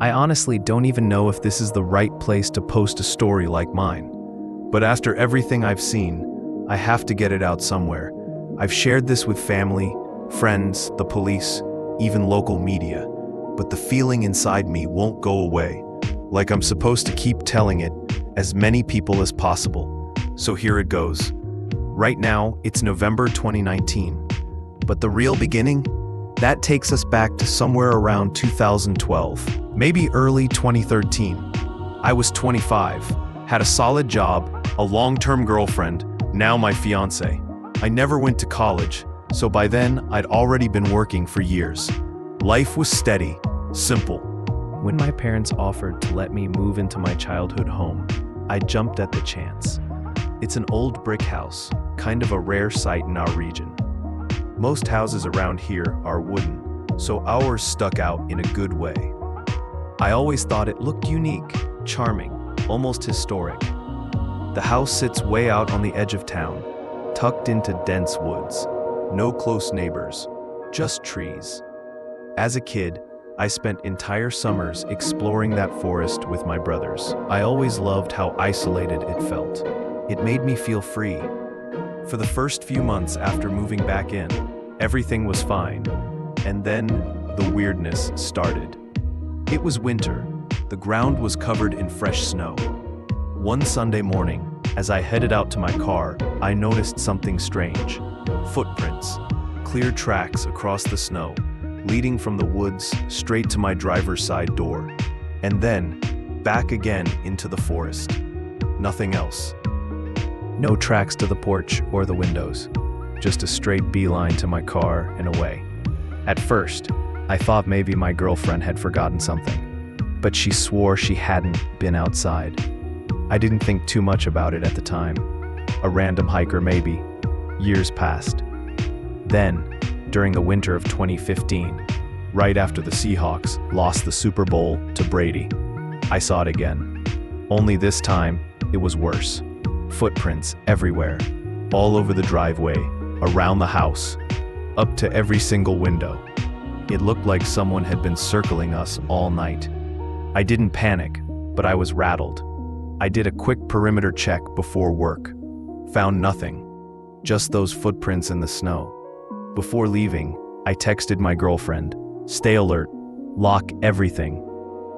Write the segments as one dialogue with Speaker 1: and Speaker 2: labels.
Speaker 1: I honestly don't even know if this is the right place to post a story like mine. But after everything I've seen, I have to get it out somewhere. I've shared this with family, friends, the police, even local media. But the feeling inside me won't go away. Like I'm supposed to keep telling it as many people as possible. So here it goes. Right now, it's November 2019. But the real beginning? That takes us back to somewhere around 2012, maybe early 2013. I was 25, had a solid job, a long-term girlfriend, now my fiance. I never went to college, so by then I'd already been working for years. Life was steady, simple. When my parents offered to let me move into my childhood home, I jumped at the chance. It's an old brick house, kind of a rare sight in our region. Most houses around here are wooden, so ours stuck out in a good way. I always thought it looked unique, charming, almost historic. The house sits way out on the edge of town, tucked into dense woods. No close neighbors, just trees. As a kid, I spent entire summers exploring that forest with my brothers. I always loved how isolated it felt. It made me feel free. For the first few months after moving back in, everything was fine. And then the weirdness started. It was winter. The ground was covered in fresh snow. One Sunday morning, as I headed out to my car, I noticed something strange. Footprints, clear tracks across the snow, leading from the woods straight to my driver's side door, and then back again into the forest. Nothing else. No tracks to the porch or the windows, just a straight beeline to my car and away. At first, I thought maybe my girlfriend had forgotten something, but she swore she hadn't been outside. I didn't think too much about it at the time. A random hiker maybe. Years passed. Then, during the winter of 2015, right after the Seahawks lost the Super Bowl to Brady, I saw it again. Only this time, it was worse. Footprints everywhere, all over the driveway, around the house, up to every single window. It looked like someone had been circling us all night. I didn't panic, but I was rattled. I did a quick perimeter check before work. Found nothing, just those footprints in the snow. Before leaving, I texted my girlfriend, "Stay alert, lock everything."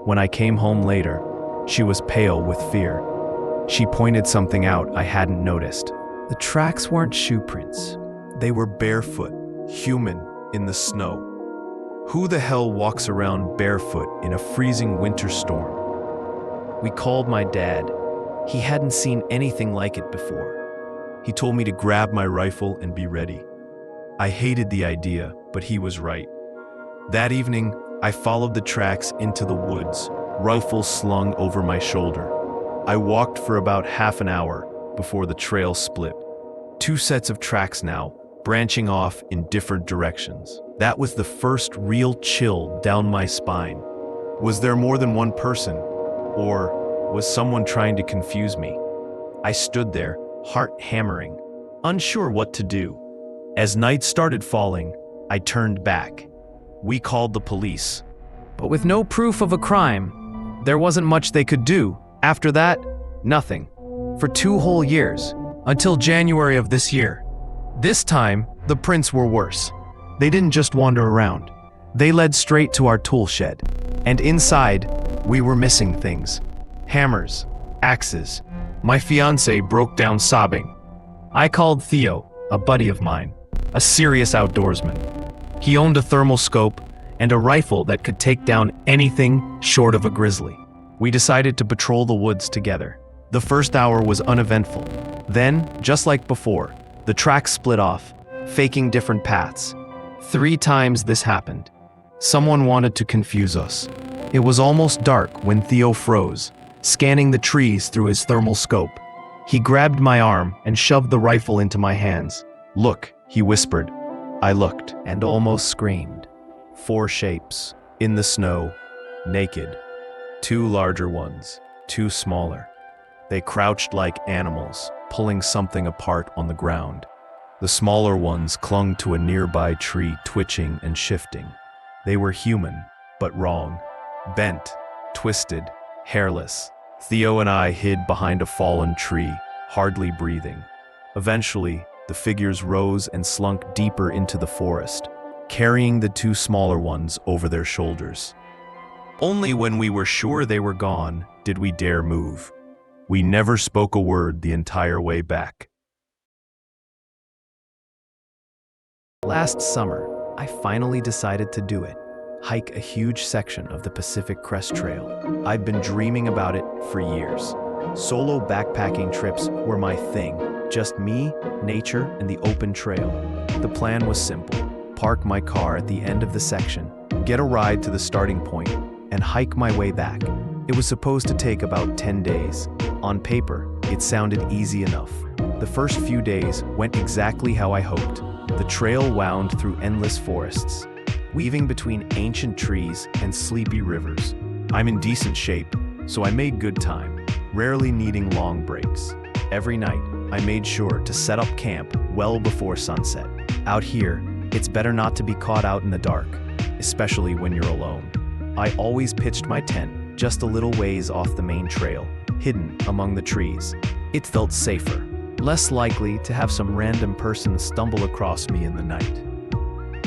Speaker 1: When I came home later, she was pale with fear. She pointed something out I hadn't noticed. The tracks weren't shoe prints. They were barefoot, human, in the snow. Who the hell walks around barefoot in a freezing winter storm? We called my dad. He hadn't seen anything like it before. He told me to grab my rifle and be ready. I hated the idea, but he was right. That evening, I followed the tracks into the woods, rifle slung over my shoulder. I walked for about half an hour before the trail split. Two sets of tracks now, branching off in different directions. That was the first real chill down my spine. Was there more than one person? Or was someone trying to confuse me? I stood there, heart hammering, unsure what to do. As night started falling, I turned back. We called the police. But with no proof of a crime, there wasn't much they could do. After that, nothing. For 2 whole years, until January of this year. This time, the prints were worse. They didn't just wander around. They led straight to our tool shed. And inside, we were missing things. Hammers, axes. My fiance broke down sobbing. I called Theo, a buddy of mine, a serious outdoorsman. He owned a thermal scope and a rifle that could take down anything short of a grizzly. We decided to patrol the woods together. The first hour was uneventful. Then, just like before, the tracks split off, faking different paths. 3 times this happened. Someone wanted to confuse us. It was almost dark when Theo froze, scanning the trees through his thermal scope. He grabbed my arm and shoved the rifle into my hands. "Look," he whispered. I looked and almost screamed. 4 shapes, in the snow, naked. 2 larger ones, 2 smaller. They crouched like animals, pulling something apart on the ground. The smaller ones clung to a nearby tree, twitching and shifting. They were human, but wrong. Bent, twisted, hairless. Theo and I hid behind a fallen tree, hardly breathing. Eventually, the figures rose and slunk deeper into the forest, carrying the two smaller ones over their shoulders. Only when we were sure they were gone did we dare move. We never spoke a word the entire way back.
Speaker 2: Last summer, I finally decided to do it. Hike a huge section of the Pacific Crest Trail. I'd been dreaming about it for years. Solo backpacking trips were my thing. Just me, nature, and the open trail. The plan was simple. Park my car at the end of the section, get a ride to the starting point, and hike my way back. It was supposed to take about 10 days. On paper, it sounded easy enough. The first few days went exactly how I hoped. The trail wound through endless forests, weaving between ancient trees and sleepy rivers. I'm in decent shape, so I made good time, rarely needing long breaks. Every night, I made sure to set up camp well before sunset. Out here, it's better not to be caught out in the dark, especially when you're alone. I always pitched my tent just a little ways off the main trail, hidden among the trees. It felt safer, less likely to have some random person stumble across me in the night.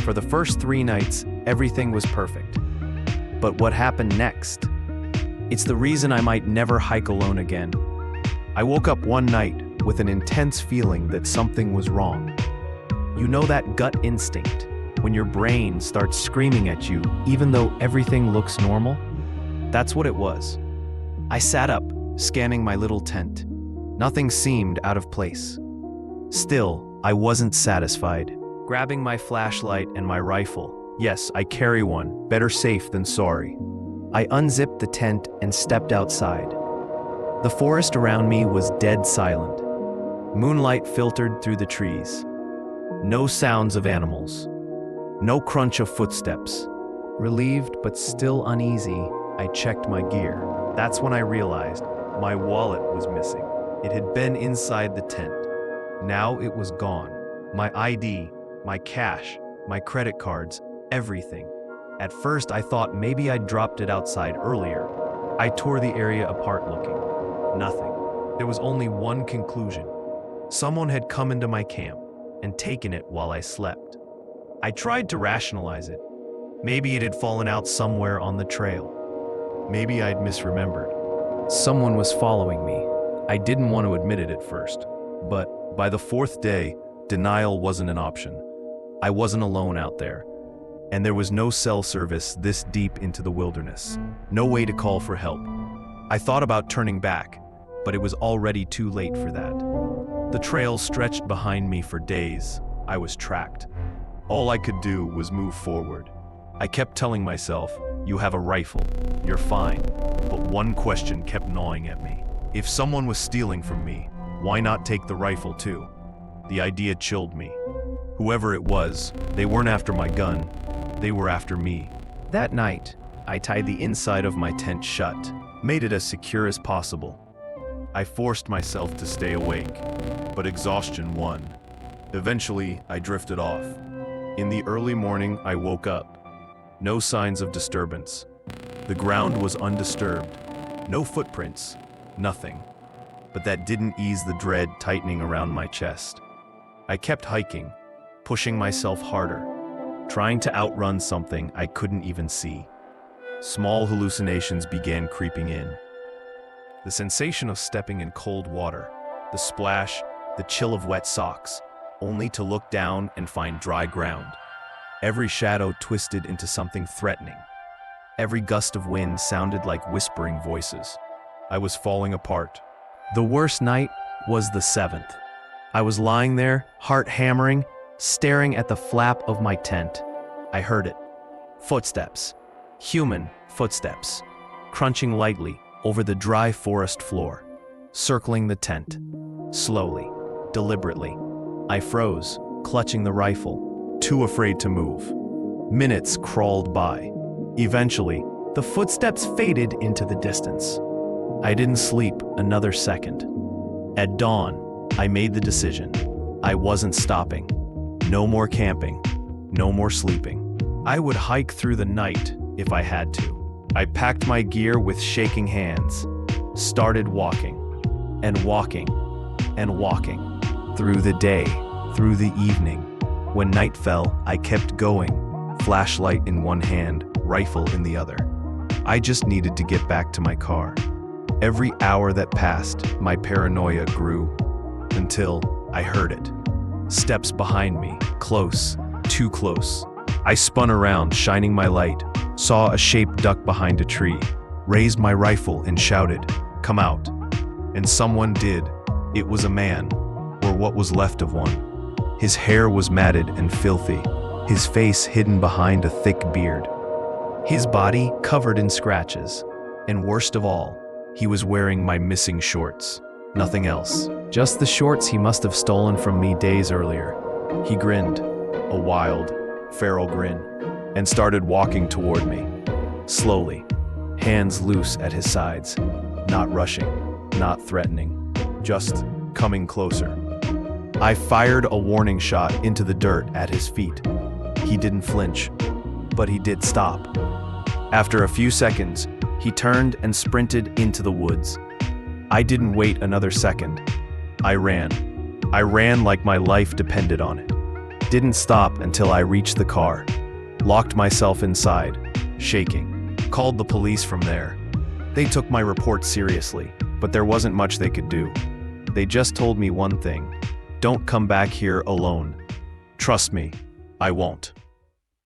Speaker 2: For the first 3 nights, everything was perfect. But what happened next? It's the reason I might never hike alone again. I woke up one night with an intense feeling that something was wrong. You know that gut instinct, when your brain starts screaming at you even though everything looks normal? That's what it was. I sat up, scanning my little tent. Nothing seemed out of place. Still, I wasn't satisfied. Grabbing my flashlight and my rifle, yes, I carry one, better safe than sorry. I unzipped the tent and stepped outside. The forest around me was dead silent. Moonlight filtered through the trees. No sounds of animals. No crunch of footsteps. Relieved but still uneasy, I checked my gear. That's when I realized my wallet was missing. It had been inside the tent. Now it was gone. My ID, my cash, my credit cards, everything. At first I thought maybe I'd dropped it outside earlier. I tore the area apart looking. Nothing. There was only one conclusion. Someone had come into my camp and taken it while I slept. I tried to rationalize it. Maybe it had fallen out somewhere on the trail. Maybe I'd misremembered. Someone was following me. I didn't want to admit it at first, but by the 4th day, denial wasn't an option. I wasn't alone out there, and there was no cell service this deep into the wilderness. No way to call for help. I thought about turning back, but it was already too late for that. The trail stretched behind me for days. I was tracked. All I could do was move forward. I kept telling myself, you have a rifle, you're fine. But one question kept gnawing at me. If someone was stealing from me, why not take the rifle too? The idea chilled me. Whoever it was, they weren't after my gun, they were after me. That night, I tied the inside of my tent shut, made it as secure as possible. I forced myself to stay awake, but exhaustion won. Eventually, I drifted off. In the early morning, I woke up. No signs of disturbance. The ground was undisturbed. No footprints, nothing. But that didn't ease the dread tightening around my chest. I kept hiking, pushing myself harder, trying to outrun something I couldn't even see. Small hallucinations began creeping in. The sensation of stepping in cold water, the splash, the chill of wet socks, only to look down and find dry ground. Every shadow twisted into something threatening. Every gust of wind sounded like whispering voices. I was falling apart. The worst night was the 7th. I was lying there, heart hammering, staring at the flap of my tent. I heard it. Footsteps. Human footsteps. Crunching lightly over the dry forest floor. Circling the tent. Slowly, deliberately. I froze, clutching the rifle, too afraid to move. Minutes crawled by. Eventually, the footsteps faded into the distance. I didn't sleep another second. At dawn, I made the decision. I wasn't stopping. No more camping. No more sleeping. I would hike through the night if I had to. I packed my gear with shaking hands, started walking, and walking, and walking. Through the day, through the evening. When night fell, I kept going, flashlight in one hand, rifle in the other. I just needed to get back to my car. Every hour that passed, my paranoia grew, until I heard it. Steps behind me, close, too close. I spun around, shining my light, saw a shape duck behind a tree, raised my rifle and shouted, "Come out." And someone did. It was a man, or what was left of one. His hair was matted and filthy, his face hidden behind a thick beard. His body covered in scratches, and worst of all, he was wearing my missing shorts. Nothing else. Just the shorts he must have stolen from me days earlier. He grinned, a wild, feral grin, and started walking toward me. Slowly, hands loose at his sides, not rushing, not threatening, just coming closer. I fired a warning shot into the dirt at his feet. He didn't flinch, but he did stop. After a few seconds, he turned and sprinted into the woods. I didn't wait another second. I ran. I ran like my life depended on it. Didn't stop until I reached the car. Locked myself inside, shaking. Called the police from there. They took my report seriously, but there wasn't much they could do. They just told me one thing: don't come back here alone. Trust me, I won't.